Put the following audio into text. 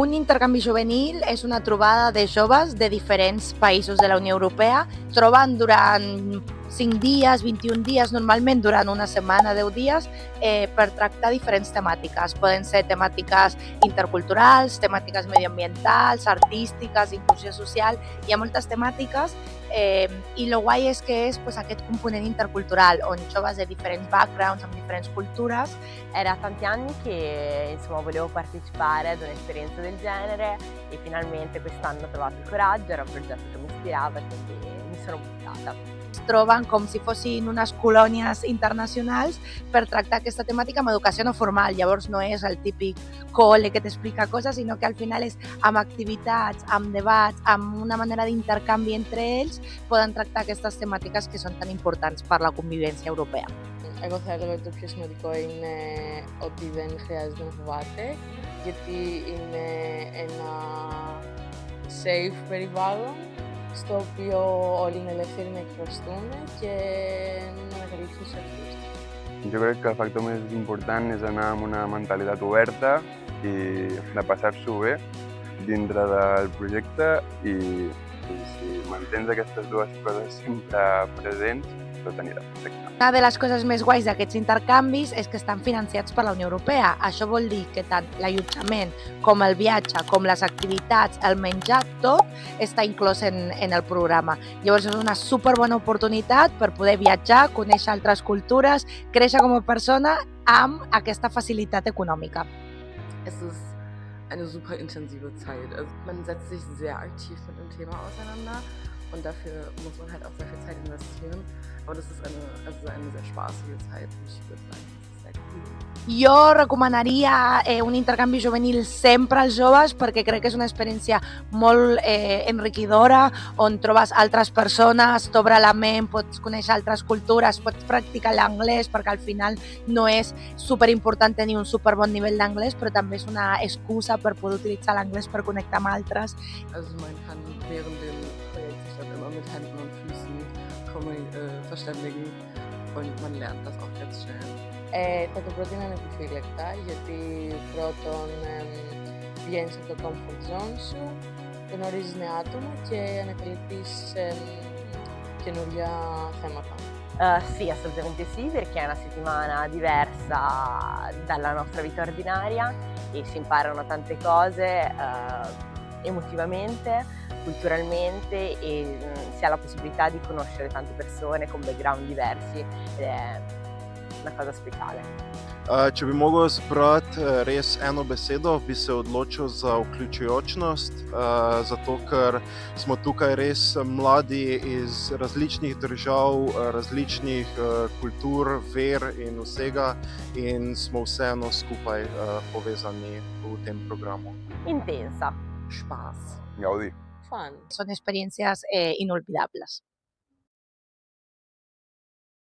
Un intercanvi juvenil és una trobada de joves de diferents països de la Unió Europea. Troben durant 5 dies, 21 dies, normalment durant una setmana, 10 dies, per tractar diferents temàtiques. Poden ser temàtiques interculturals, temàtiques medioambientals, artístiques, inclusió social. Hi ha moltes temàtiques i el guai és que és aquest component intercultural on joves de diferents backgrounds, amb diferents cultures. Era tanti anni che insomma volevo partecipare ad un'esperienza del genere e finalmente quest'anno ho trovato il coraggio, era un progetto che mi ispirava e quindi mi sono buttata. Es troben com si fossin unes colònies internacionals per tractar aquesta temàtica amb educació no formal. Llavors no és el típic col·le que t'explica coses, sinó que al final és amb activitats, amb debats, amb una manera d'intercanvi entre ells, poden tractar aquestes temàtiques que són tan importants per la convivència europea. Εγώ θα έλεγα ότι το πιο σημαντικό είναι ότι δεν χρειάζεται να φοβάται, γιατί είναι ένα safe περιβάλλον, στο οποίο όλοι είναι ελεύθεροι να εκφραστούν και να ανακαλύψουν τους εαυτούς τους. Jo crec que el factor més important és anar amb una mentalitat oberta i de passar-s'ho bé dintre del projecte i si mantens aquestes dues coses sempre presents, tot anirà perfecte. Una de les coses més guais d'aquests intercanvis és que estan financiats per la Unió Europea. Això vol dir que tant l'allotjament com el viatge, com les activitats, el menjar, tot està inclòs en el programa. Llavors és una superbona oportunitat per poder viatjar, conèixer altres cultures, créixer com a persona amb aquesta facilitat econòmica. Es ist eine super intensive Zeit. Also man setzt sich sehr aktiv mit dem Thema auseinander und dafür muss man halt auch sehr viel Zeit investieren. Aber das ist eine sehr spaßige Zeit und ich würde sagen, das ist sehr cool. Jo recomanaria un intercanvi juvenil sempre als joves perquè crec que és una experiència molt enriquidora, on trobes altres persones, t'obre la ment, pots conèixer altres cultures, pots practicar l'anglès, perquè al final no és superimportant tenir un superbon nivell d'anglès, però també és una excusa per poder utilitzar l'anglès per connectar amb altres. Also man kann während dem Projekt sich dann immer mit Händen und Füßen verständigen und man lernt das auch ganz schnell. Θα το πρότεινα ανεπιφύλακτα, γιατί πρώτον βγαίνεις από το comfort zone σου, γνωρίζεις νέα άτομα και ανακαλύπτεις καινούργια θέματα. Sì, assolutamente sì, perché è una settimana diversa dalla nostra vita ordinaria e si imparano tante cose emotivamente, culturalmente e si ha la possibilità di conoscere tante persone con background diversi ed è una cosa speciale. Če bi mogel izbrati res eno besedo, bi se odločil za vključujočnost, zato ker smo tukaj res mladi iz različnih držav, različnih kultur, ver in vsega in smo vseeno skupaj povezani v tem programu. Intensa. Spaß. Gaudi. Fun. Són experiències inolvidables.